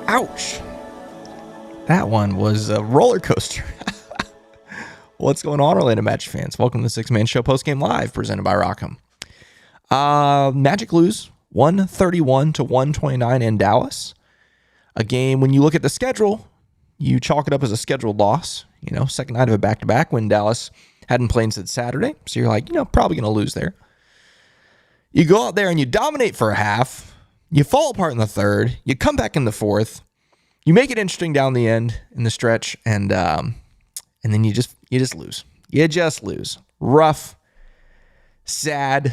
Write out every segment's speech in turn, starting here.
Ouch. That one was a roller coaster. What's going on, Orlando Magic fans? Welcome to the Six Man Show Postgame Live, presented by Rockham. Magic lose 131-129 in Dallas. A game, when you look at the schedule, you chalk it up as a scheduled loss. You know, second night of a back-to-back when Dallas hadn't played since Saturday. So you're like, probably going to lose there. You go out there and you dominate for a half. You fall apart in the third. You come back in the fourth. You make it interesting down the end in the stretch, and then you just lose. You just lose. Rough, sad,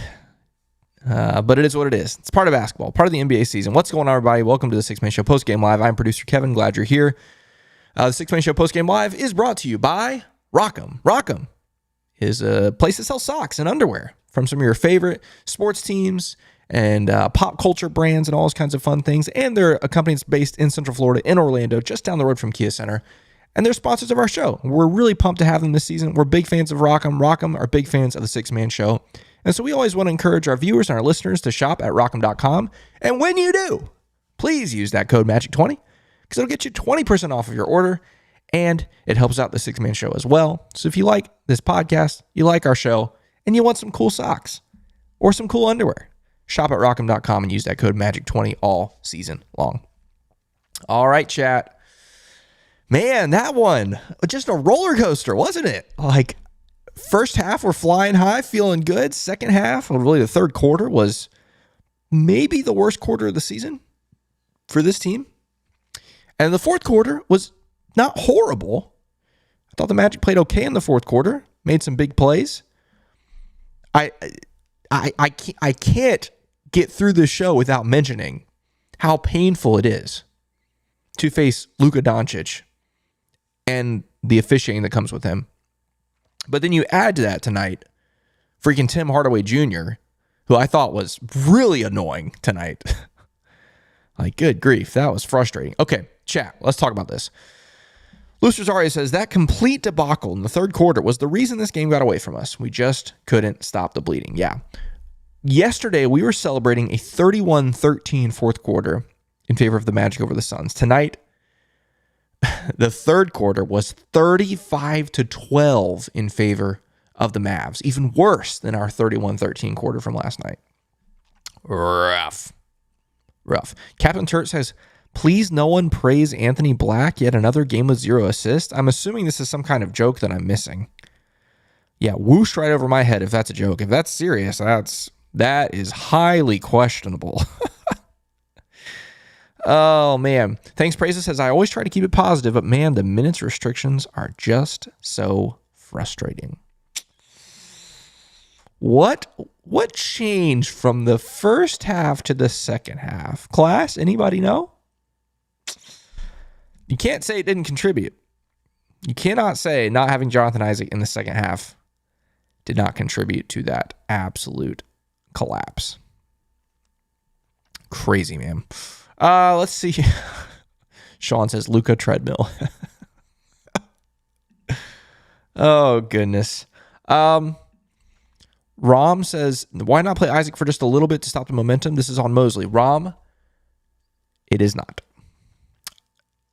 but it is what it is. It's part of basketball, part of the NBA season. What's going on, everybody? Welcome to the Six Man Show Postgame Live. I'm producer Kevin. Glad you're here. The Six Man Show Postgame Live is brought to you by Rockham. Rockham is a place that sells socks and underwear from some of your favorite sports teams and pop culture brands and all those kinds of fun things. And they're a company that's based in Central Florida, in Orlando, just down the road from Kia Center. And they're sponsors of our show. We're really pumped to have them this season. We're big fans of Rockham. Rockham are big fans of the Six Man Show. And so we always want to encourage our viewers and our listeners to shop at rockham.com. And when you do, please use that code MAGIC20 because it'll get you 20% off of your order. And it helps out the Six Man Show as well. So if you like this podcast, you like our show, and you want some cool socks or some cool underwear, shop at rockham.com and use that code MAGIC20 all season long. All right, chat. Man, that one, just a roller coaster, wasn't it? Like, first half, we're flying high, feeling good. Second half, well, really the third quarter was maybe the worst quarter of the season for this team. And the fourth quarter was not horrible. I thought the Magic played okay in the fourth quarter, made some big plays. I can't get through this show without mentioning how painful it is to face Luka Doncic and the officiating that comes with him. But then you add to that tonight, freaking Tim Hardaway Jr., who I thought was really annoying tonight. Like, good grief, that was frustrating. Okay, chat, let's talk about this. Luis Rosario says, that complete debacle in the third quarter was the reason this game got away from us. We just couldn't stop the bleeding. Yeah. Yesterday, we were celebrating a 31-13 fourth quarter in favor of the Magic over the Suns. Tonight, the third quarter was 35-12 in favor of the Mavs. Even worse than our 31-13 quarter from last night. Rough. Captain Turt says, please no one praise Anthony Black. Yet another game with 0 assists. I'm assuming this is some kind of joke that I'm missing. Yeah, whooshed right over my head if that's a joke. If that's serious, that is highly questionable. Oh, man. Thanks, Praises says, I always try to keep it positive, but man, the minutes restrictions are just so frustrating. What changed from the first half to the second half? Class, anybody know? You can't say it didn't contribute. You cannot say not having Jonathan Isaac in the second half did not contribute to that absolute collapse. Crazy, man. Let's see. Sean says Luka treadmill. Oh, goodness. Rom says, why not play Isaac for just a little bit to stop the momentum? This is on Mosley. Rom, it is not.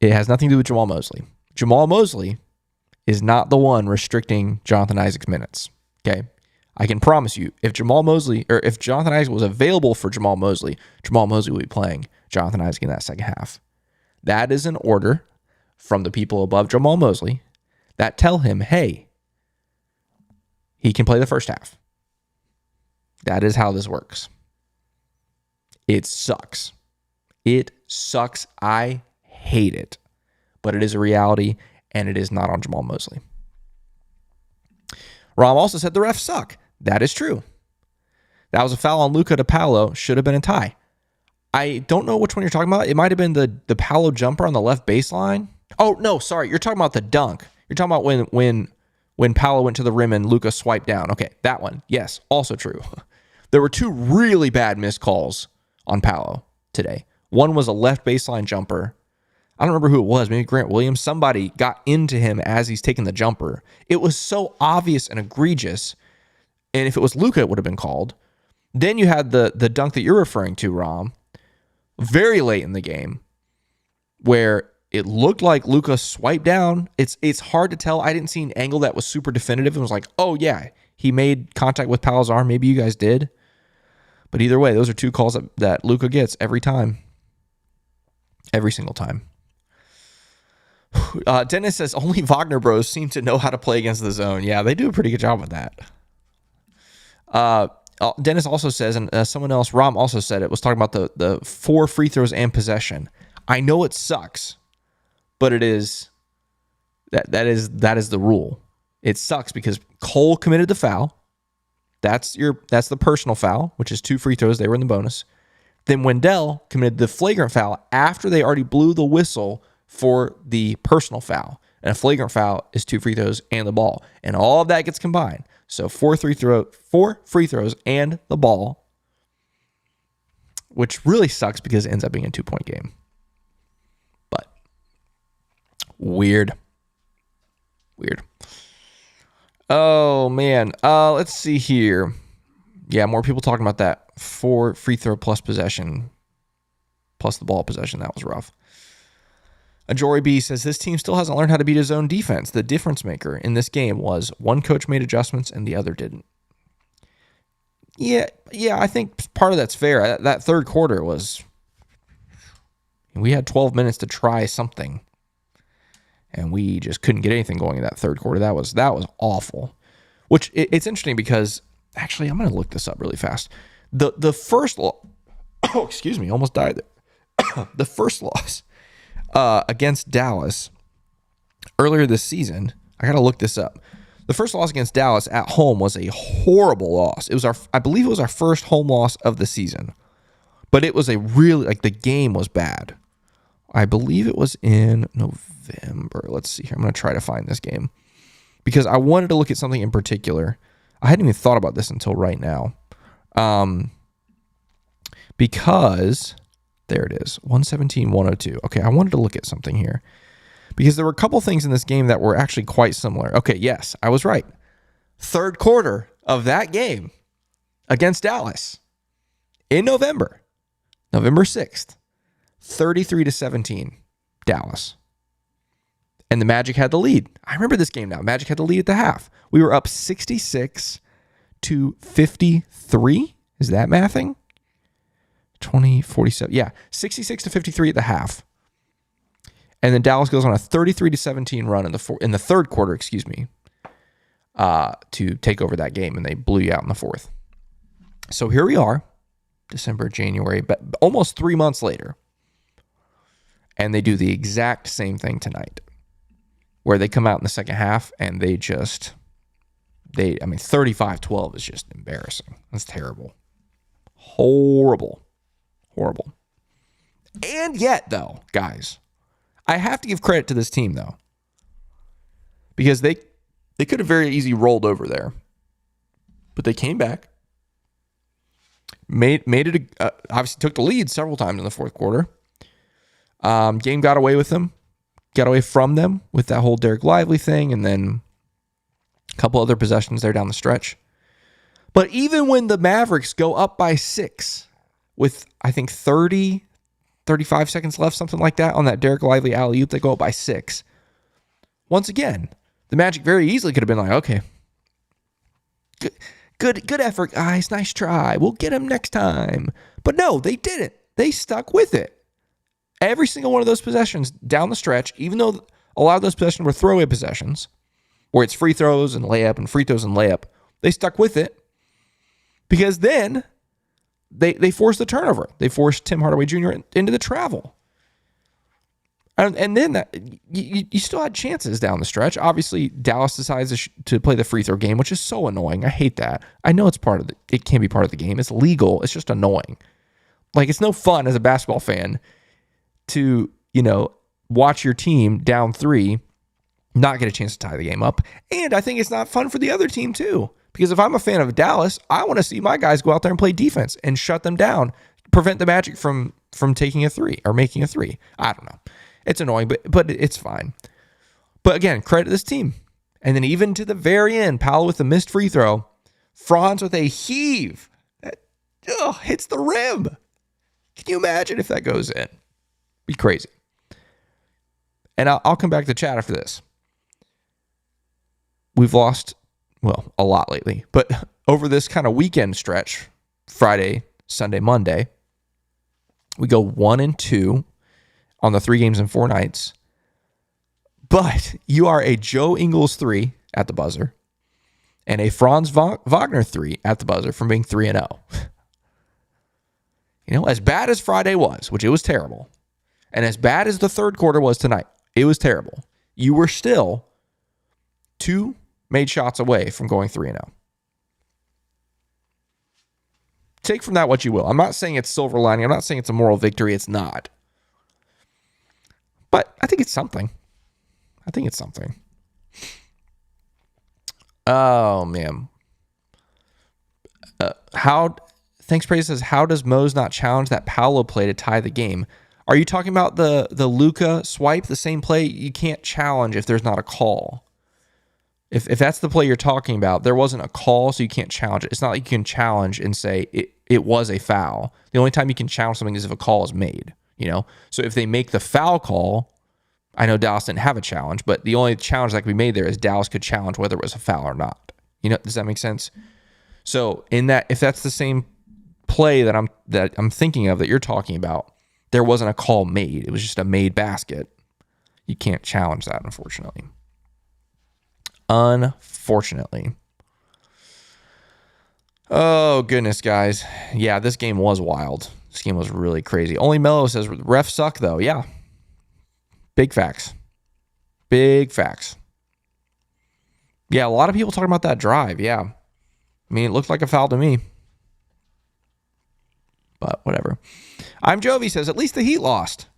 It has nothing to do with Jamal Mosley. Jamal Mosley is not the one restricting Jonathan Isaac's minutes. Okay? I can promise you, if Jonathan Isaac was available for Jamal Mosley would be playing Jonathan Isaac in that second half. That is an order from the people above Jamal Mosley that tell him, hey, he can play the first half. That is how this works. It sucks. I hate it. But it is a reality, and it is not on Jamal Mosley. Rom also said the refs suck. That is true. That was a foul on Luka to Paolo. Should have been a tie. I don't know which one you're talking about. It might have been the Paolo jumper on the left baseline. Oh, no, sorry. You're talking about the dunk. You're talking about when Paolo went to the rim and Luka swiped down. Okay, that one. Yes, also true. There were two really bad missed calls on Paolo today. One was a left baseline jumper. I don't remember who it was. Maybe Grant Williams. Somebody got into him as he's taking the jumper. It was so obvious and egregious. And if it was Luka, it would have been called. Then you had the dunk that you're referring to, Rom, very late in the game, where it looked like Luka swiped down. It's hard to tell. I didn't see an angle that was super definitive. It was like, oh yeah, he made contact with Powell's arm. Maybe you guys did. But either way, those are two calls that Luka gets every time. Every single time. Dennis says, only Wagner bros seem to know how to play against the zone. Yeah, they do a pretty good job with that. Dennis also says, and someone else, Rom also said it, was talking about the 4 free throws and possession. I know it sucks, but it is that is the rule. It sucks because Cole committed the foul. That's the personal foul, which is 2 free throws. They were in the bonus. Then Wendell committed the flagrant foul after they already blew the whistle for the personal foul. And a flagrant foul is 2 free throws and the ball. And all of that gets combined. So 4 free throws and the ball, which really sucks because it ends up being a 2-point game. But weird. Oh, man. Let's see here. Yeah, more people talking about that 4 free throw plus possession, plus the ball possession. That was rough. Ajori B says, this team still hasn't learned how to beat his own defense. The difference maker in this game was one coach made adjustments and the other didn't. Yeah, I think part of that's fair. That third quarter was, we had 12 minutes to try something, and we just couldn't get anything going in that third quarter. That was awful. Which it's interesting because, actually, I'm going to look this up really fast. The first excuse me, almost died there. The first loss against Dallas earlier this season, I got to look this up. The first loss against Dallas at home was a horrible loss. I believe it was our first home loss of the season, but it was the game was bad. I believe it was in November. Let's see here. I'm going to try to find this game because I wanted to look at something in particular. I hadn't even thought about this until right now. Because there it is, 117-102. Okay, I wanted to look at something here because there were a couple things in this game that were actually quite similar. Okay, yes, I was right. Third quarter of that game against Dallas in November 6th, 33-17, Dallas. And the Magic had the lead. I remember this game now. Magic had the lead at the half. We were up 66-53. Is that mathing? 20-47. Yeah, 66-53 at the half. And then Dallas goes on a 33-17 run in the third quarter, to take over that game, and they blew you out in the fourth. So here we are, December, January, but almost 3 months later, and they do the exact same thing tonight, where they come out in the second half and 35-12 is just embarrassing. That's terrible. Horrible. And yet, though, guys, I have to give credit to this team, though, because they could have very easily rolled over there, but they came back, made it, obviously took the lead several times in the fourth quarter. Game got away from them with that whole Derek Lively thing, and then a couple other possessions there down the stretch. But even when the Mavericks go up by 6 with, I think, 35 seconds left, something like that, on that Derek Lively alley-oop, they go up by 6. Once again, the Magic very easily could have been like, okay, good effort, guys, nice try. We'll get him next time. But no, they didn't. They stuck with it. Every single one of those possessions down the stretch, even though a lot of those possessions were throwaway possessions, where it's free throws and layup and free throws and layup, they stuck with it because then they forced the turnover. They forced Tim Hardaway Jr. into the travel. And then you still had chances down the stretch. Obviously, Dallas decides to play the free throw game, which is so annoying. I hate that. I know it can be part of the game. It's legal. It's just annoying. Like, it's no fun as a basketball fan to, watch your team down 3, not get a chance to tie the game up. And I think it's not fun for the other team too. Because if I'm a fan of Dallas, I want to see my guys go out there and play defense and shut them down, prevent the Magic from taking a 3 or making a 3. I don't know. It's annoying, but it's fine. But again, credit to this team. And then even to the very end, Powell with the missed free throw, Franz with a heave that hits the rim. Can you imagine if that goes in? Be crazy. And I'll come back to chat after this. We've lost, well, a lot lately, but over this kind of weekend stretch, Friday, Sunday, Monday, we go 1-2 on the 3 games in 4 nights. But you are a Joe Ingles 3 at the buzzer and a Franz Wagner 3 at the buzzer from being 3-0. You know, as bad as Friday was, which it was terrible, and as bad as the third quarter was tonight, it was terrible. You were still 2 made shots away from going 3-0. Take from that what you will. I'm not saying it's silver lining. I'm not saying it's a moral victory. It's not. But I think it's something. Oh, man. Thanks, Praise says, how does Mose not challenge that Paolo play to tie the game? Are you talking about the Luka swipe, the same play? You can't challenge if there's not a call. If that's the play you're talking about, there wasn't a call, so you can't challenge it. It's not like you can challenge and say it was a foul. The only time you can challenge something is if a call is made, you know? So if they make the foul call, I know Dallas didn't have a challenge, but the only challenge that could be made there is Dallas could challenge whether it was a foul or not. You know, does that make sense? So in that, if that's the same play that I'm thinking of that you're talking about, there wasn't a call made. It was just a made basket. You can't challenge that, unfortunately. Oh, goodness, guys. Yeah, this game was wild. This game was really crazy. Only Mello says, refs suck, though. Yeah. Big facts. Yeah, a lot of people talking about that drive. Yeah. I mean, it looked like a foul to me. But whatever. I'm Jovi says, at least the Heat lost.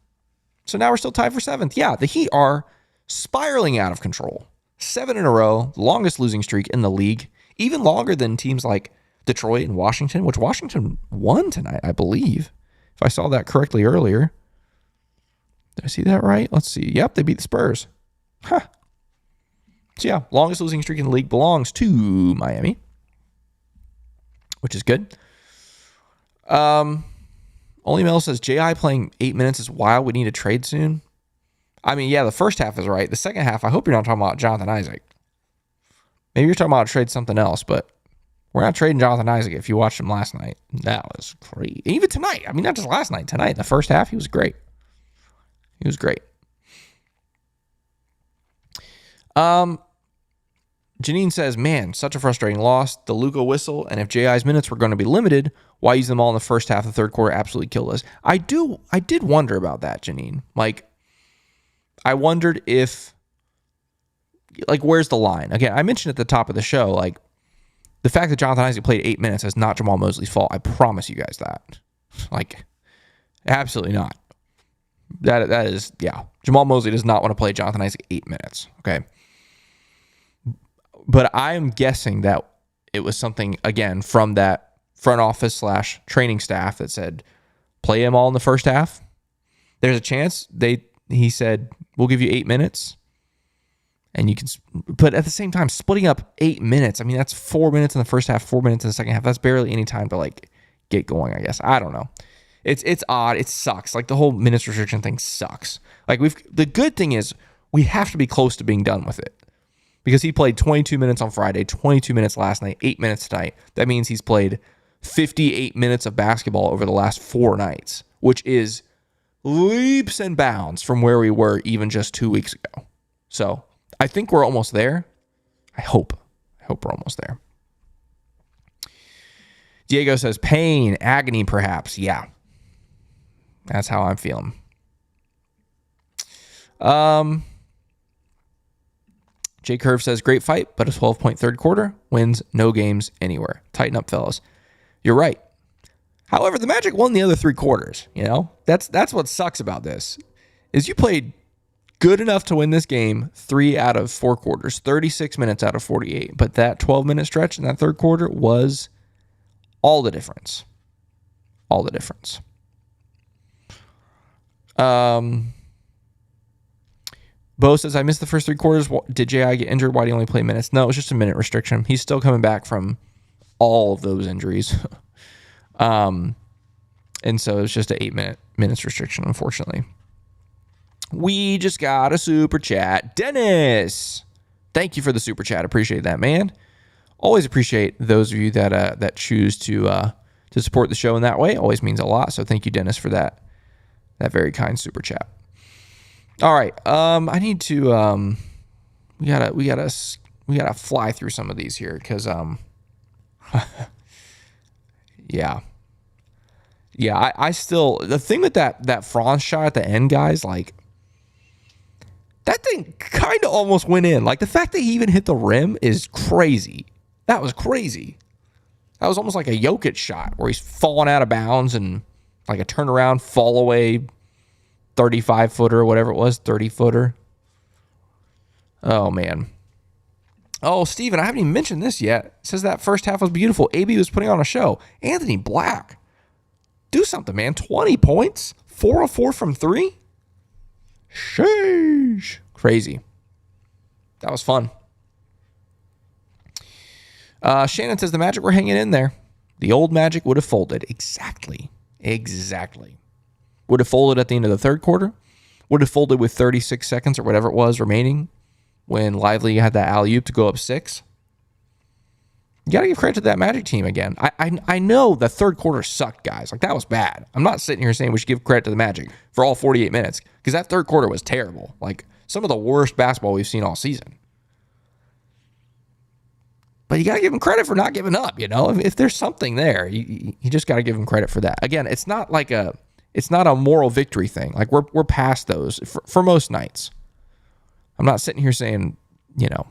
So now we're still tied for 7th. Yeah, the Heat are spiraling out of control. 7 in a row, longest losing streak in the league. Even longer than teams like Detroit and Washington, which Washington won tonight, I believe. If I saw that correctly earlier. Did I see that right? Let's see. Yep, they beat the Spurs. Huh. So yeah, longest losing streak in the league belongs to Miami, which is good. Only Mel says, J.I. playing 8 minutes is wild. We need to trade soon. I mean, yeah, the first half is right. The second half, I hope you're not talking about Jonathan Isaac. Maybe you're talking about trade something else, but we're not trading Jonathan Isaac. If you watched him last night, that was great. Even tonight. I mean, not just last night. Tonight, in the first half, he was great. Janine says, man, such a frustrating loss. The Luka whistle, and if J.I.'s minutes were going to be limited, why use them all in the first half? The third quarter absolutely killed us. I did wonder about that, Janine. Like, I wondered if, like, where's the line? Again, I mentioned at the top of the show, like, the fact that Jonathan Isaac played 8 minutes is not Jamal Mosley's fault. I promise you guys that. Like, absolutely not. That is, yeah. Jamal Mosley does not want to play Jonathan Isaac 8 minutes, okay? But I am guessing that it was something, again, from that front office / training staff that said, play him all in the first half. There's a chance he said, we'll give you 8 minutes. And you can, but at the same time, splitting up 8 minutes, I mean, that's 4 minutes in the first half, 4 minutes in the second half. That's barely any time to, like, get going, I guess. I don't know. It's odd. It sucks. Like, the whole minutes restriction thing sucks. Like, the good thing is we have to be close to being done with it. Because he played 22 minutes on Friday, 22 minutes last night, 8 minutes tonight. That means he's played 58 minutes of basketball over the last 4 nights, which is leaps and bounds from where we were even just 2 weeks ago. So I think we're almost there. I hope we're almost there. Diego says, pain, agony, perhaps. Yeah. That's how I'm feeling. J Curve says, great fight, but a 12-point third quarter wins no games anywhere. Tighten up, fellas. You're right. However, the Magic won the other 3 quarters. You know, that's what sucks about this, is you played good enough to win this game 3 out of 4 quarters, 36 minutes out of 48. But that 12-minute stretch in that third quarter was all the difference. All the difference. Bo says, I missed the first 3 quarters. Did J.I. get injured? Why do you only play minutes? No, it was just a minute restriction. He's still coming back from all of those injuries. And so it was just an 8 minutes restriction, unfortunately. We just got a super chat. Dennis, thank you for the super chat. Appreciate that, man. Always appreciate those of you that choose to support the show in that way. Always means a lot. So thank you, Dennis, for that very kind super chat. All right. I need to we gotta fly through some of these here because yeah. I still, the thing with that Franz shot at the end, guys, like that thing kind of almost went in. Like the fact that he even hit the rim is crazy. That was crazy. That was almost like a Jokic shot where he's falling out of bounds and like a turnaround, fall away 35-footer or whatever it was, 30-footer. Oh, man. Oh, Steven, I haven't even mentioned this yet. It says that first half was beautiful. AB was putting on a show. Anthony Black. Do something, man. 20 points. 4 of 4 from 3. Sheesh. Crazy. That was fun. Shannon says the Magic were hanging in there. The old Magic would have folded. Exactly. Would have folded at the end of the third quarter. Would have folded with 36 seconds or whatever it was remaining when Lively had that alley-oop to go up 6. You got to give credit to that Magic team again. I know the third quarter sucked, guys. Like, that was bad. I'm not sitting here saying we should give credit to the Magic for all 48 minutes because that third quarter was terrible. Like, some of the worst basketball we've seen all season. But you got to give them credit for not giving up, you know? If there's something there, you just got to give them credit for that. Again, it's not a moral victory thing. Like, we're past those for most nights. I'm not sitting here saying, you know,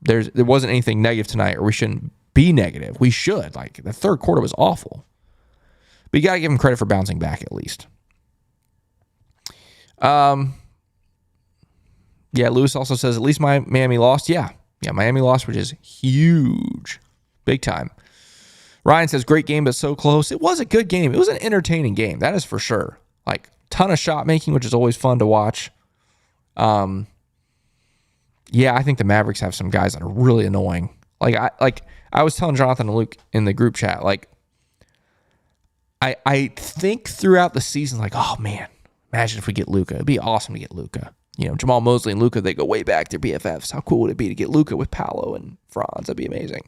there wasn't anything negative tonight or we shouldn't be negative. We should. Like, the third quarter was awful. But you got to give them credit for bouncing back at least. Yeah, Lewis also says, at least Miami lost. Yeah, Miami lost, which is huge. Big time. Ryan says, great game, but so close. It was a good game. It was an entertaining game. That is for sure. Like, ton of shot making, which is always fun to watch. Yeah, I think the Mavericks have some guys that are really annoying. I was telling Jonathan and Luke in the group chat, like, I think throughout the season, like, oh man, imagine if we get Luka. It'd be awesome to get Luka. You know, Jamal Mosley and Luka, they go way back. They're BFFs. How cool would it be to get Luka with Paolo and Franz? That'd be amazing.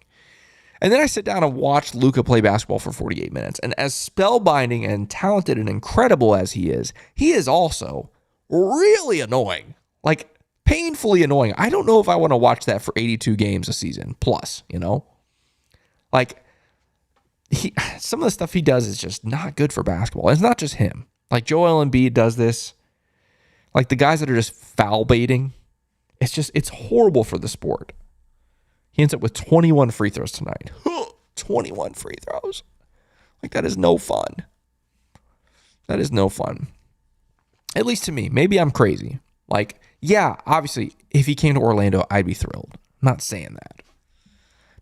And then I sit down and watch Luka play basketball for 48 minutes. And as spellbinding and talented and incredible as he is also really annoying. Like, painfully annoying. I don't know if I want to watch that for 82 games a season plus, you know? Like, some of the stuff he does is just not good for basketball. It's not just him. Like, Joel Embiid does this. Like, the guys that are just foul baiting, it's horrible for the sport. He ends up with 21 free throws tonight. 21 free throws. Like, that is no fun. That is no fun. At least to me. Maybe I'm crazy. Like, yeah, obviously, if he came to Orlando, I'd be thrilled. I'm not saying that.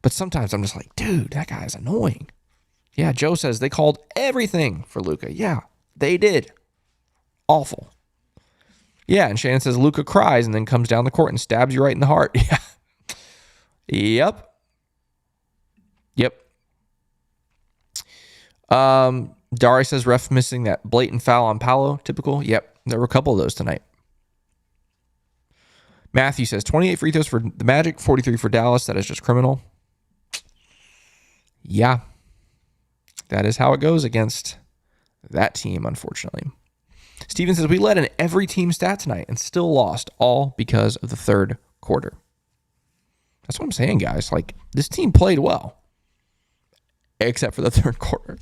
But sometimes I'm just like, dude, that guy's annoying. Yeah, Joe says they called everything for Luka. Yeah, they did. Awful. Yeah, and Shannon says Luka cries and then comes down the court and stabs you right in the heart. Yeah. Yep. Dari says ref missing that blatant foul on Paolo. Typical. Yep. There were a couple of those tonight. Matthew says 28 free throws for the Magic, 43 for Dallas. That is just criminal. Yeah. That is how it goes against that team, unfortunately. Steven says we led in every team stat tonight and still lost, all because of the third quarter. That's what I'm saying, guys. Like, this team played well, except for the third quarter.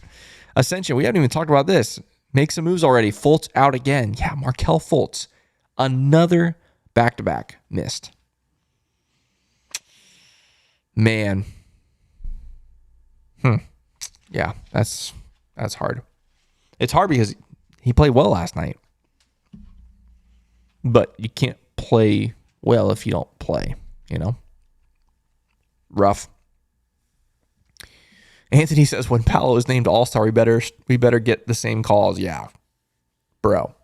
Ascension, we haven't even talked about this. Make some moves already. Fultz out again. Yeah, Markelle Fultz. Another back-to-back missed. Man. Yeah, that's hard. It's hard because he played well last night. But you can't play well if you don't play, you know? Rough. Anthony says when Paolo is named All-Star, we better get the same calls. Yeah. Bro.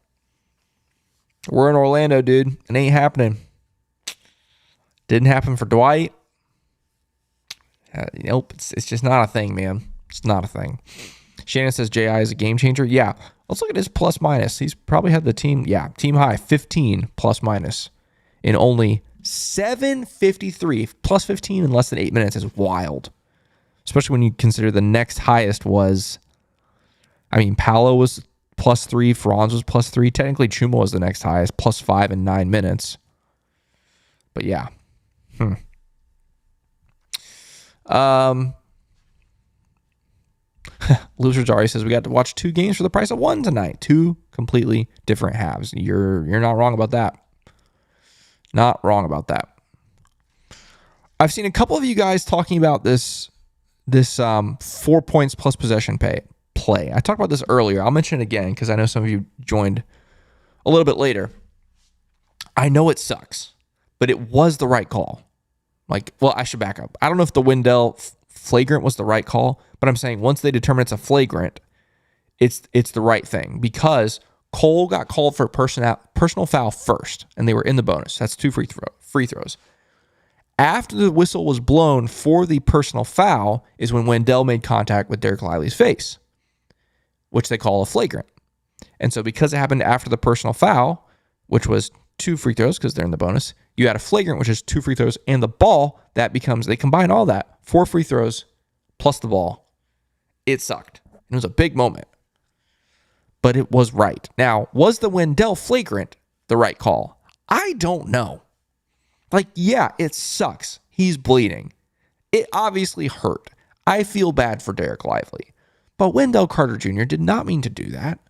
We're in Orlando, dude. It ain't happening. Didn't happen for Dwight. Nope. It's just not a thing, man. It's not a thing. Shannon says J.I. is a game changer. Yeah. Let's look at his plus minus. He's probably had the team high 15 plus minus in only 753. Plus 15 in less than 8 minutes is wild. Especially when you consider the next highest was, Paolo was plus 3, Franz was plus 3. Technically, Chuma was the next highest, plus 5 in 9 minutes. But yeah. Loser Jari says we got to watch 2 games for the price of 1 tonight. 2 completely different halves. You're not wrong about that. Not wrong about that. I've seen a couple of you guys talking about this 4 points plus possession play. I talked about this earlier. I'll mention it again because I know some of you joined a little bit later. I know it sucks, but it was the right call. I should back up. I don't know if the Wendell flagrant was the right call, but I'm saying once they determine it's a flagrant, it's the right thing because Cole got called for a personal foul first, and they were in the bonus. That's 2 free throws. After the whistle was blown for the personal foul is when Wendell made contact with Derek Lively's face, which they call a flagrant. And so because it happened after the personal foul, which was 2 free throws because they're in the bonus, you add a flagrant, which is 2 free throws, and the ball, they combine all that, 4 free throws plus the ball. It sucked. It was a big moment. But it was right. Now, was the Wendell flagrant the right call? I don't know. Yeah, it sucks. He's bleeding. It obviously hurt. I feel bad for Derek Lively. But Wendell Carter Jr. did not mean to do that.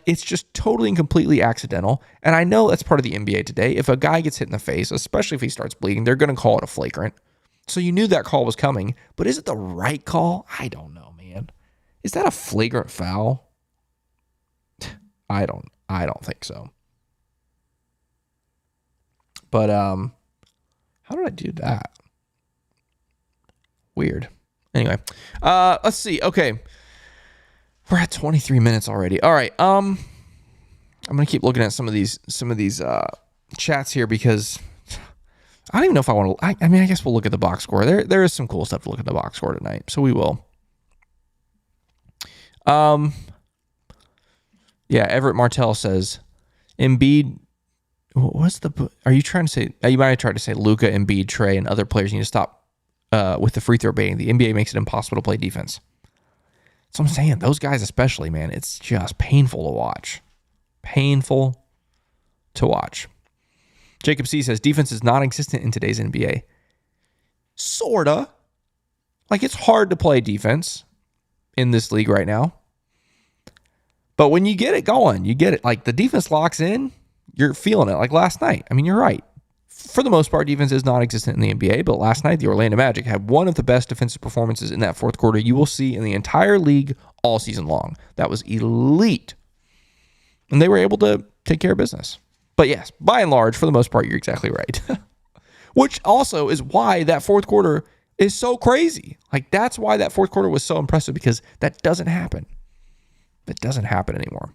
It's just totally and completely accidental. And I know that's part of the NBA today. If a guy gets hit in the face, especially if he starts bleeding, they're going to call it a flagrant. So you knew that call was coming. But is it the right call? I don't know, man. Is that a flagrant foul? I don't think so. But how did I do that? Weird. Anyway, let's see. Okay. We're at 23 minutes already. All right. I'm going to keep looking at some of these chats here because I don't even know if I want to. I guess we'll look at the box score. There is some cool stuff to look at the box score tonight, so we will. Yeah, Everett Martell says Embiid. Are you trying to say? You might have tried to say Luka, Embiid, Trey, and other players need to stop with the free throw baiting. The NBA makes it impossible to play defense. So I'm saying those guys especially, man, it's just painful to watch. Painful to watch. Jacob C says defense is non-existent in today's NBA. Sorta. It's hard to play defense in this league right now. But when you get it going, you get it. The defense locks in, you're feeling it. Last night. You're right. For the most part, defense is non-existent in the NBA, but last night the Orlando Magic had one of the best defensive performances in that fourth quarter you will see in the entire league all season long. That was elite. And they were able to take care of business. But yes, by and large, for the most part, you're exactly right. Which also is why that fourth quarter is so crazy. That's why that fourth quarter was so impressive because that doesn't happen. It doesn't happen anymore.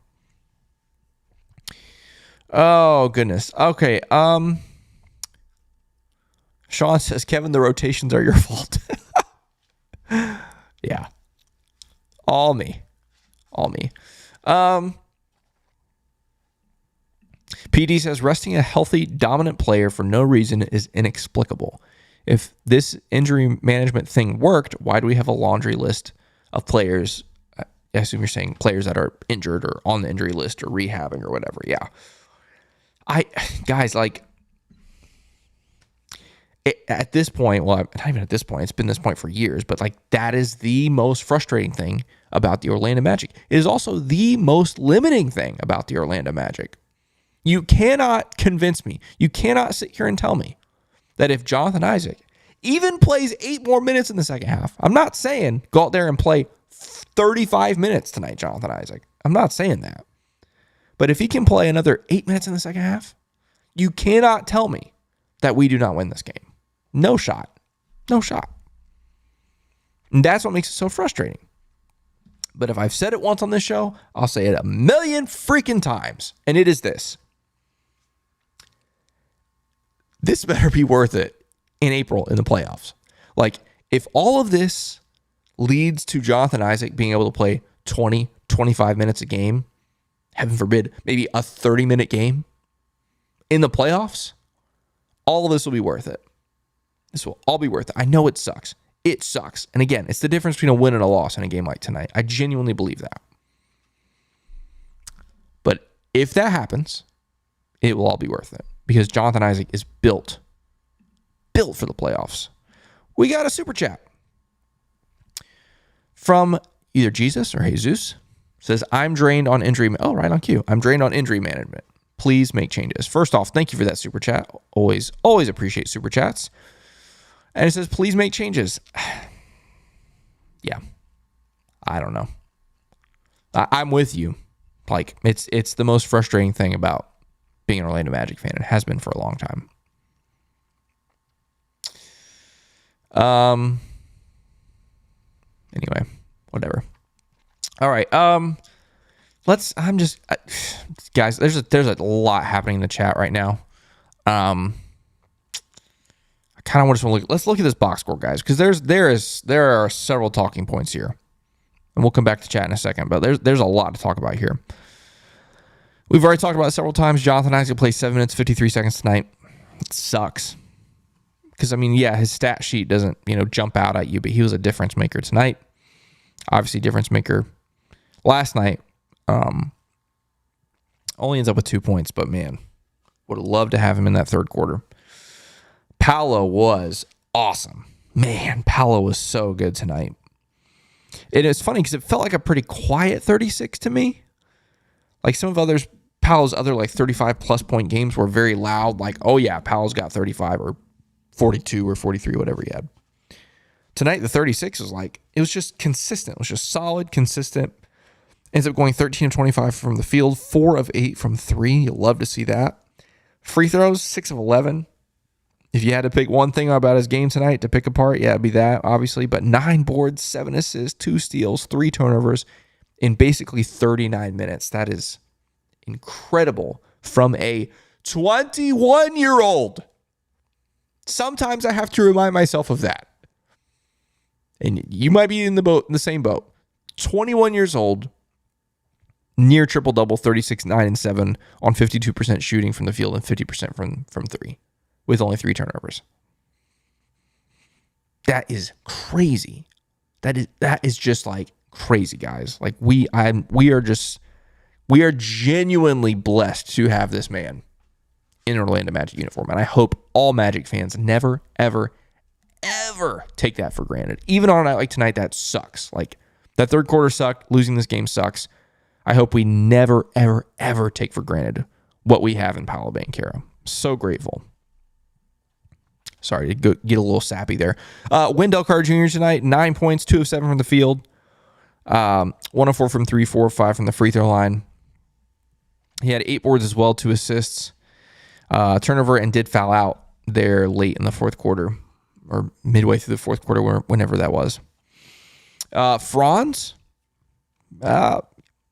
Oh, goodness. Okay. Sean says, Kevin, the rotations are your fault. Yeah. All me. PD says, resting a healthy, dominant player for no reason is inexplicable. If this injury management thing worked, why do we have a laundry list of players? I assume you're saying players that are injured or on the injury list or rehabbing or whatever. Yeah. Guys, at this point, well, not even at this point, it's been this point for years, but that is the most frustrating thing about the Orlando Magic. It is also the most limiting thing about the Orlando Magic. You cannot convince me. You cannot sit here and tell me that if Jonathan Isaac even plays 8 more minutes in the second half, I'm not saying go out there and play 35 minutes tonight, Jonathan Isaac. I'm not saying that. But if he can play another 8 minutes in the second half, you cannot tell me that we do not win this game. No shot. No shot. And that's what makes it so frustrating. But if I've said it once on this show, I'll say it a million freaking times. And it is this. This better be worth it in April in the playoffs. If all of this leads to Jonathan Isaac being able to play 20, 25 minutes a game, heaven forbid, maybe a 30-minute game in the playoffs, all of this will be worth it. This will all be worth it. I know it sucks. It sucks. And again, it's the difference between a win and a loss in a game like tonight. I genuinely believe that. But if that happens, it will all be worth it because Jonathan Isaac is built for the playoffs. We got a super chat from either Jesus or Jesus. Says, I'm drained on injury. Oh, right on cue. I'm drained on injury management. Please make changes. First off, thank you for that super chat. Always appreciate super chats. And it says, please make changes. Yeah. I don't know. I'm with you. Like, it's the most frustrating thing about being an Orlando Magic fan. It has been for a long time. Anyway, whatever. All right. Guys, there's a lot happening in the chat right now. I kind of just want to let's look at this box score, guys, because there are several talking points here. And we'll come back to chat in a second, but there's a lot to talk about here. We've already talked about it several times. Jonathan Isaac plays 7 minutes, 53 seconds tonight. It sucks. Because, I mean, yeah, his stat sheet doesn't, jump out at you, but he was a difference maker tonight. Obviously, difference maker last night. Only ends up with 2 points, but man, would have loved to have him in that third quarter. Paolo was awesome. Man, Paolo was so good tonight. It is funny because it felt like a pretty quiet 36 to me. Like some of Paolo's other like 35 plus point games were very loud. Like, oh yeah, Paolo's got 35 or 42 or 43, whatever he had. Tonight, the 36 was like, it was just consistent. It was just solid, consistent. Ends up going 13 of 25 from the field, 4 of 8 from 3. You'll love to see that. Free throws, 6 of 11. If you had to pick one thing about his game tonight to pick apart, yeah, it'd be that, obviously. But 9 boards, 7 assists, 2 steals, 3 turnovers in basically 39 minutes. That is incredible from a 21-year-old. Sometimes I have to remind myself of that. And you might be in the same boat. 21 years old, near triple-double, 36, 9, and 7 on 52% shooting from the field and 50% from 3 with only 3 turnovers. That is crazy. That is just like crazy, guys. Like we are genuinely blessed to have this man in an Orlando Magic uniform. And I hope all Magic fans never, ever, ever take that for granted. Even on a night like tonight, that sucks. Like, that third quarter sucked. Losing this game sucks. I hope we never, ever, ever take for granted what we have in Paolo Banchero. So grateful. Sorry to get a little sappy there. Wendell Carter Jr. tonight, 9 points, 2 of 7 from the field. 1 of 4 from 3, 4 of 5 from the free throw line. He had 8 boards as well, 2 assists. Turnover, and did foul out there late in the fourth quarter, or midway through the fourth quarter, whenever that was. Franz,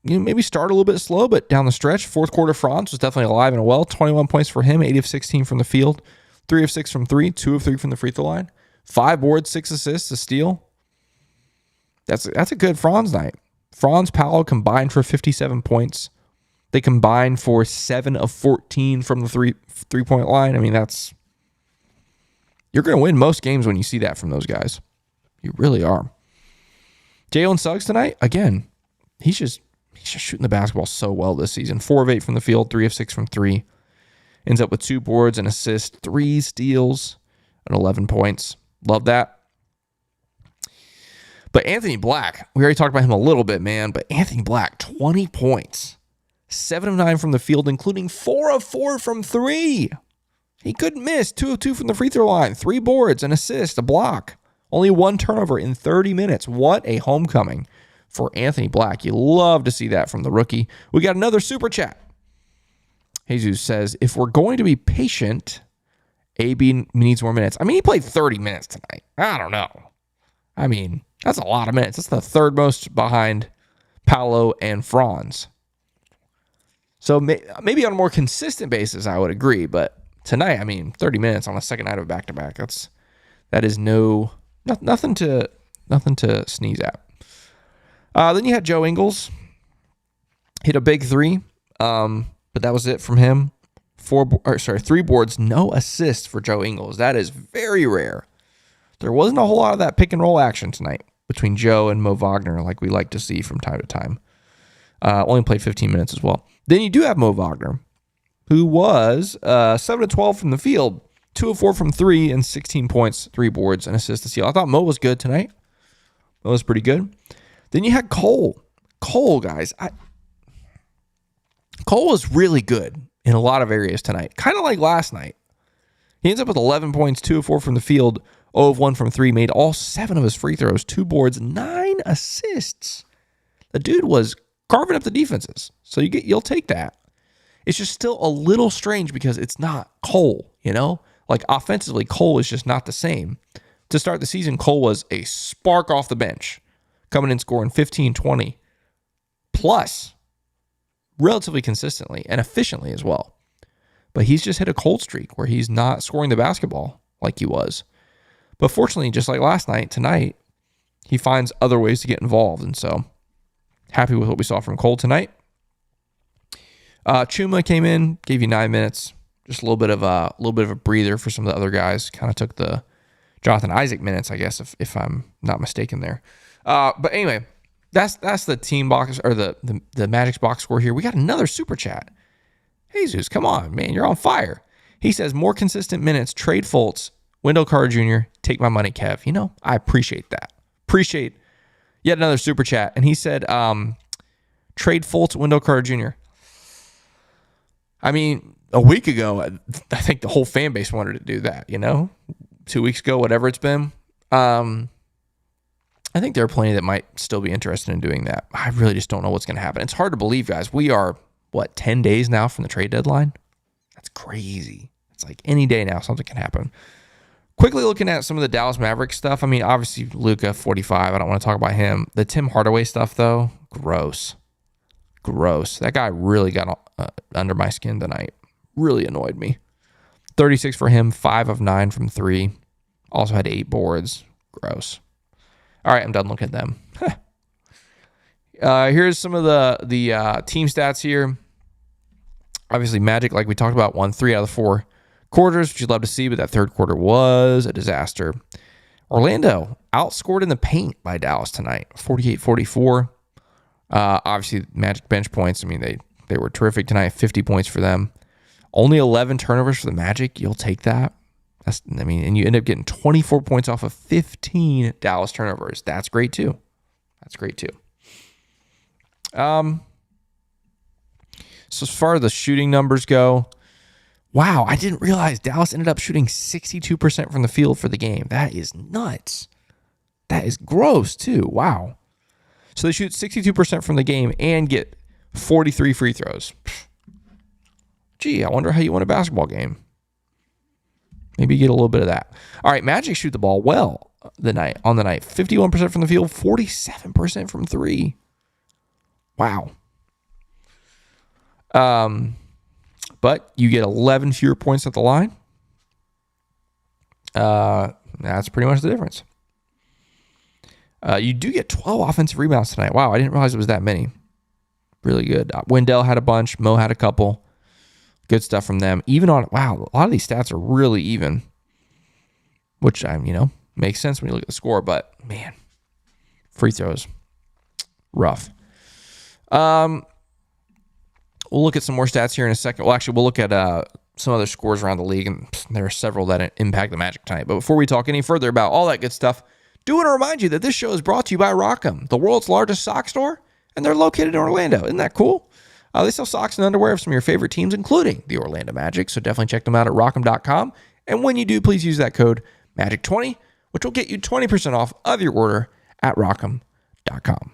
maybe start a little bit slow, but down the stretch, fourth quarter, Franz was definitely alive and well. 21 points for him, 8 of 16 from the field, 3 of 6 from 3, 2 of 3 from the free throw line, 5 boards, 6 assists, a steal. That's a good Franz night. Franz, Paolo combined for 57 points. They combined for 7 of 14 from the three-point line. I mean, you're going to win most games when you see that from those guys. You really are. Jalen Suggs tonight, again, he's just shooting the basketball so well this season. 4 of 8 from the field, 3 of 6 from 3. Ends up with 2 boards, an assist, 3 steals, and 11 points. Love that. But Anthony Black, we already talked about him a little bit, man, but Anthony Black, 20 points. 7 of 9 from the field, including 4 of 4 from 3. He couldn't miss. 2 of 2 from the free throw line. 3 boards, an assist, a block. Only 1 turnover in 30 minutes. What a homecoming for Anthony Black. You love to see that from the rookie. We got another super chat. Jesus says, if we're going to be patient, AB needs more minutes. I mean, he played 30 minutes tonight. I don't know. I mean, that's a lot of minutes. That's the third most behind Paolo and Franz. So maybe on a more consistent basis, I would agree. But tonight, I mean, 30 minutes on the second night of a back-to-back, that is nothing to Nothing to sneeze at. Then you had Joe Ingles. Hit a big three, but that was it from him. 3 boards, no assists for Joe Ingles. That is very rare. There wasn't a whole lot of that pick and roll action tonight between Joe and Mo Wagner like we like to see from time to time. Only played 15 minutes as well. Then you do have Mo Wagner, who was 7 of 12 from the field, 2 of 4 from 3, and 16 points, 3 boards, and assist to steal. I thought Mo was good tonight. Mo was pretty good. Then you had Cole. Cole, guys. Cole was really good in a lot of areas tonight, kind of like last night. He ends up with 11 points, 2 of 4 from the field, 0 of 1 from 3, made all 7 of his free throws, 2 boards, 9 assists. The dude was carving up the defenses, so you'll take that. It's just still a little strange because it's not Cole, you know? Like offensively, Cole is just not the same. To start the season, Cole was a spark off the bench, coming in scoring 15, 20 plus relatively consistently and efficiently as well. But he's just hit a cold streak where he's not scoring the basketball like he was. But fortunately, just like last night, tonight, he finds other ways to get involved. And so happy with what we saw from Cole tonight. Chuma came in, gave you 9 minutes. Just a little bit of a breather for some of the other guys. Kind of took the Jonathan Isaac minutes, I guess, if I'm not mistaken there. But anyway, that's the team box or the Magic's box score here. We got another super chat. Jesus, come on, man, you're on fire. He says more consistent minutes. Trade Fultz, Wendell Carter Jr. Take my money, Kev. You know, I appreciate that. Appreciate yet another super chat. And he said, trade Fultz, Wendell Carter Jr. I mean, a week ago, I think the whole fan base wanted to do that, you know? 2 weeks ago, whatever it's been. I think there are plenty that might still be interested in doing that. I really just don't know what's going to happen. It's hard to believe, guys. We are, 10 days now from the trade deadline? That's crazy. It's like any day now, something can happen. Quickly looking at some of the Dallas Mavericks stuff. I mean, obviously, Luka, 45. I don't want to talk about him. The Tim Hardaway stuff, though, gross. That guy really got under my skin tonight. Really annoyed me. 36 for him, 5 of 9 from 3. Also had 8 boards. Gross. All right, I'm done looking at them. Here's some of the team stats here. Obviously, Magic, like we talked about, won 3 out of the 4 quarters, which you'd love to see, but that third quarter was a disaster. Orlando outscored in the paint by Dallas tonight, 48-44. Obviously, Magic bench points, I mean, they were terrific tonight, 50 points for them. Only 11 turnovers for the Magic. You'll take that. And you end up getting 24 points off of 15 Dallas turnovers. That's great too. So as far as the shooting numbers go, wow, I didn't realize Dallas ended up shooting 62% from the field for the game. That is nuts. That is gross too. Wow. So they shoot 62% from the game and get 43 free throws. Gee, I wonder how you win a basketball game. Maybe you get a little bit of that. All right, Magic shoot the ball well on the night. 51% from the field, 47% from 3. Wow. But you get 11 fewer points at the line. That's pretty much the difference. You do get 12 offensive rebounds tonight. Wow, I didn't realize it was that many. Really good. Wendell had a bunch. Mo had a couple. Good stuff from them. A lot of these stats are really even, which makes sense when you look at the score. But man, free throws, rough. We'll look at some more stats here in a second. Well, actually, we'll look at some other scores around the league, and there are several that impact the Magic tonight. But before we talk any further about all that good stuff, do want to remind you that this show is brought to you by Rock'em, the world's largest sock store, and they're located in Orlando. Isn't that cool? They sell socks and underwear of some of your favorite teams, including the Orlando Magic, so definitely check them out at rock'em.com. And when you do, please use that code MAGIC20, which will get you 20% off of your order at rock'em.com.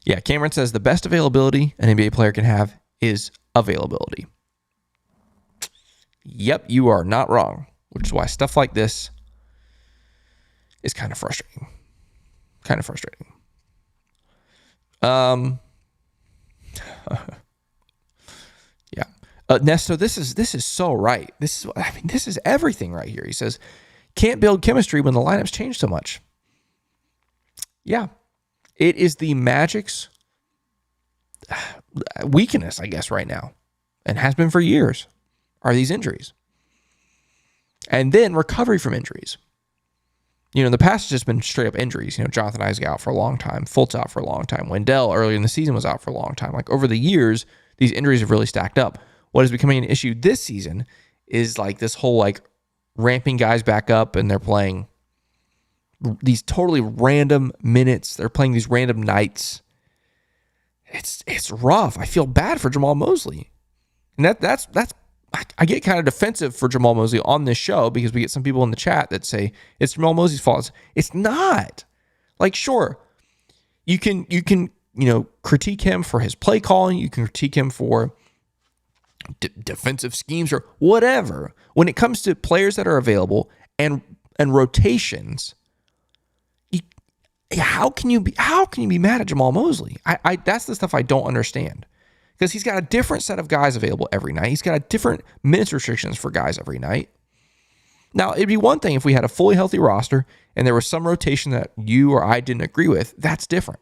Yeah, Cameron says the best availability an NBA player can have is availability. Yep, you are not wrong, which is why stuff like this is kind of frustrating. Yeah. Nesto, this is so right. This is everything right here. He says, can't build chemistry when the lineups change so much. Yeah, it is the Magic's weakness, I guess, right now, and has been for years, are these injuries. And then recovery from injuries. In the past, it's just been straight up injuries. Jonathan Isaac out for a long time. Fultz out for a long time. Wendell earlier in the season was out for a long time. Like over the years, these injuries have really stacked up. What is becoming an issue this season is like this whole like ramping guys back up, and they're playing these totally random minutes. They're playing these random nights. It's rough. I feel bad for Jamal Mosley. And that's I get kind of defensive for Jamal Mosley on this show because we get some people in the chat that say it's Jamal Mosley's fault. It's not. Like, sure, you can critique him for his play calling. You can critique him for defensive schemes or whatever. When it comes to players that are available and rotations, how can you be mad at Jamal Mosley? I that's the stuff I don't understand. Because he's got a different set of guys available every night. He's got a different minutes restrictions for guys every night. Now, it'd be one thing if we had a fully healthy roster and there was some rotation that you or I didn't agree with. That's different.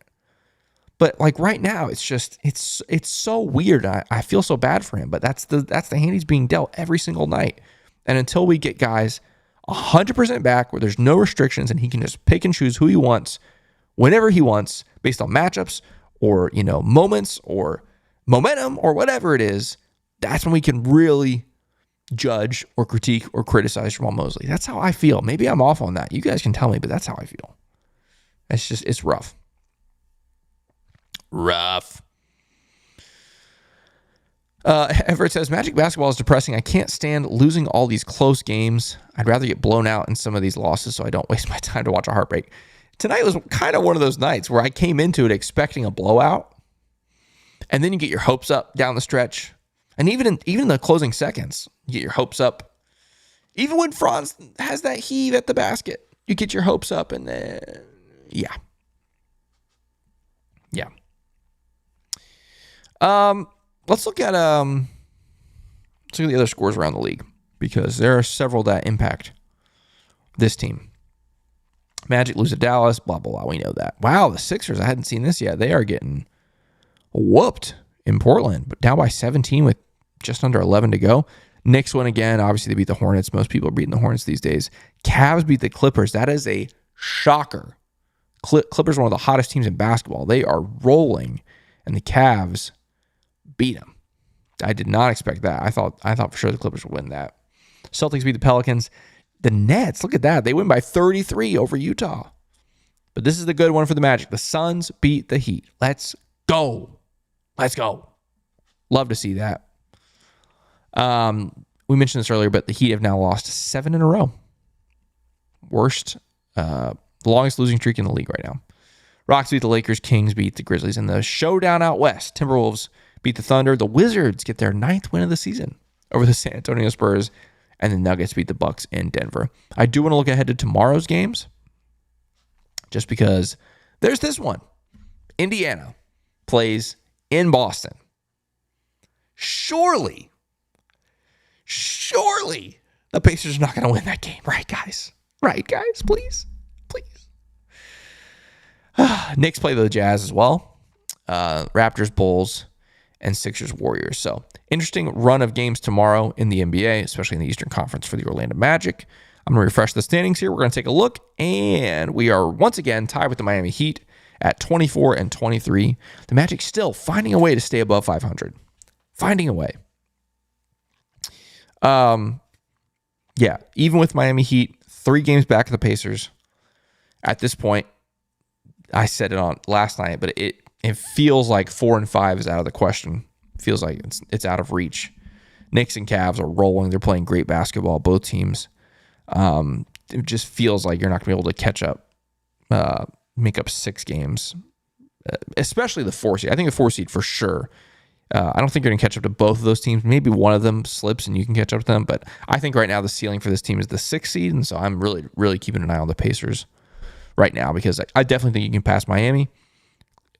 But like right now, it's just it's so weird. I feel so bad for him. But that's the hand he's being dealt every single night. And until we get guys 100% back where there's no restrictions and he can just pick and choose who he wants, whenever he wants, based on matchups or moments or momentum or whatever it is, that's when we can really judge or critique or criticize Jamal Mosley. That's how I feel. Maybe I'm off on that. You guys can tell me, but that's how I feel. It's rough. Rough. Everett says, Magic basketball is depressing. I can't stand losing all these close games. I'd rather get blown out in some of these losses so I don't waste my time to watch a heartbreak. Tonight was kind of one of those nights where I came into it expecting a blowout. And then you get your hopes up down the stretch. And even in the closing seconds, you get your hopes up. Even when Franz has that heave at the basket, you get your hopes up. And then, yeah. Let's look at the other scores around the league, because there are several that impact this team. Magic lose to Dallas, blah, blah, blah. We know that. Wow, the Sixers, I hadn't seen this yet. They are getting whooped in Portland, but down by 17 with just under 11 to go. Knicks win again. Obviously, they beat the Hornets. Most people are beating the Hornets these days. Cavs beat the Clippers. That is a shocker. Clippers are one of the hottest teams in basketball. They are rolling, and the Cavs beat them. I did not expect that. I thought for sure the Clippers would win that. Celtics beat the Pelicans. The Nets, look at that. They win by 33 over Utah. But this is the good one for the Magic. The Suns beat the Heat. Let's go. Love to see that. We mentioned this earlier, but the Heat have now lost 7 in a row. Worst, longest losing streak in the league right now. Rocks beat the Lakers. Kings beat the Grizzlies. In the showdown out west, Timberwolves beat the Thunder. The Wizards get their 9th win of the season over the San Antonio Spurs. And the Nuggets beat the Bucks in Denver. I do want to look ahead to tomorrow's games, just because there's this one. Indiana plays in Boston. Surely, the Pacers are not going to win that game. Right, guys? Please. Knicks play the Jazz as well. Raptors, Bulls, and Sixers, Warriors. So interesting run of games tomorrow in the NBA, especially in the Eastern Conference for the Orlando Magic. I'm going to refresh the standings here. We're going to take a look, and we are once again tied with the Miami Heat at 24 and 23. The Magic still finding a way to stay above 500. Finding a way. Yeah, even with Miami Heat, 3 games back of the Pacers. At this point, I said it on last night, but it feels like 4 and 5 is out of the question. It feels like it's out of reach. Knicks and Cavs are rolling. They're playing great basketball, both teams. It just feels like you're not going to be able to catch up, make up 6 games, especially the 4 seed. I think the 4 seed for sure. I don't think you're going to catch up to both of those teams. Maybe one of them slips and you can catch up to them. But I think right now the ceiling for this team is the 6th seed. And so I'm really, really keeping an eye on the Pacers right now, because I definitely think you can pass Miami.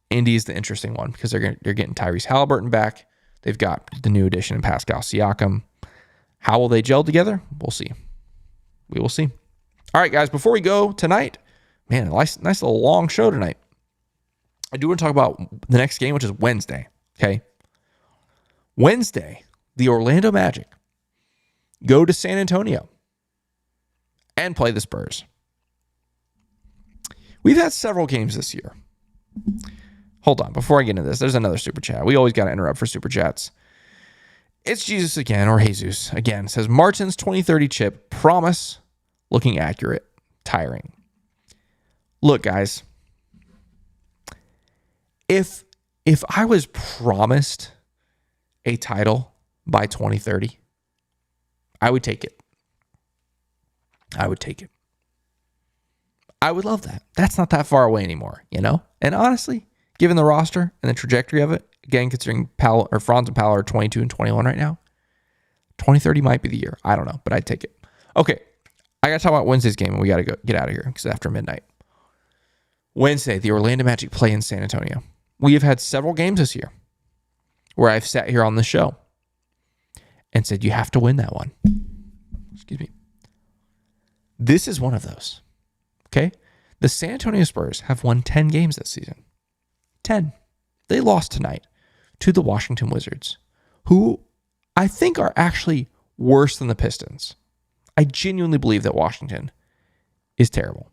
Indy is the interesting one because they're getting Tyrese Halliburton back. They've got the new addition in Pascal Siakam. How will they gel together? We'll see. We will see. All right, guys, before we go tonight, man, a nice little long show tonight. I do want to talk about the next game, which is Wednesday, okay? Wednesday, the Orlando Magic go to San Antonio and play the Spurs. We've had several games this year. Hold on, before I get into this, there's another super chat. We always got to interrupt for super chats. It's Jesus again, or Jesus again. Says, Martin's 2030 chip, promise, looking accurate, tiring. Look, guys, if I was promised a title by 2030, I would take it. I would take it. I would love that. That's not that far away anymore, you know? And honestly, given the roster and the trajectory of it, again, considering Franz and Powell are 22 and 21 right now, 2030 might be the year. I don't know, but I'd take it. Okay, I got to talk about Wednesday's game, and we got to go get out of here because it's after midnight. Wednesday, the Orlando Magic play in San Antonio. We have had several games this year where I've sat here on the show and said, you have to win that one. Excuse me. This is one of those. Okay? The San Antonio Spurs have won 10 games this season. 10. They lost tonight to the Washington Wizards, who I think are actually worse than the Pistons. I genuinely believe that Washington is terrible.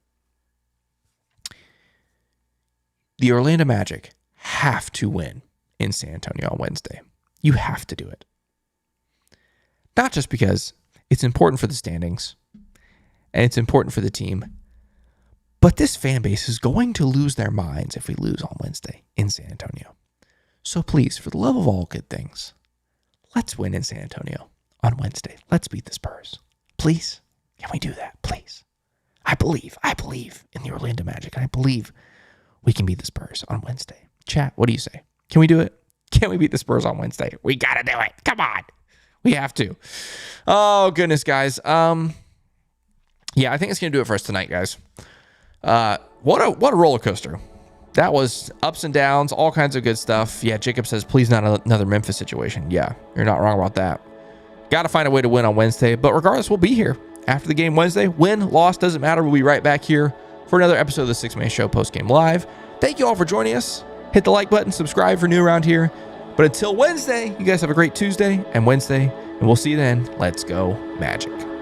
The Orlando Magic have to win in San Antonio on Wednesday. You have to do it. Not just because it's important for the standings and it's important for the team, but this fan base is going to lose their minds if we lose on Wednesday in San Antonio. So please, for the love of all good things, let's win in San Antonio on Wednesday. Let's beat the Spurs. Please? Can we do that? Please. I believe in the Orlando Magic, and I believe we can beat the Spurs on Wednesday. Chat, what do you say? Can we do it? Can we beat the Spurs on Wednesday? We got to do it. Come on. We have to. Oh, goodness, guys. Yeah, I think it's going to do it for us tonight, guys. What a roller coaster. That was ups and downs, all kinds of good stuff. Yeah, Jacob says, please not another Memphis situation. Yeah, you're not wrong about that. Got to find a way to win on Wednesday. But regardless, we'll be here after the game Wednesday. Win, loss, doesn't matter. We'll be right back here for another episode of the Six Man Show Postgame Live. Thank you all for joining us. Hit the like button, subscribe for new around here. But until Wednesday, you guys have a great Tuesday and Wednesday, and we'll see you then. Let's go Magic.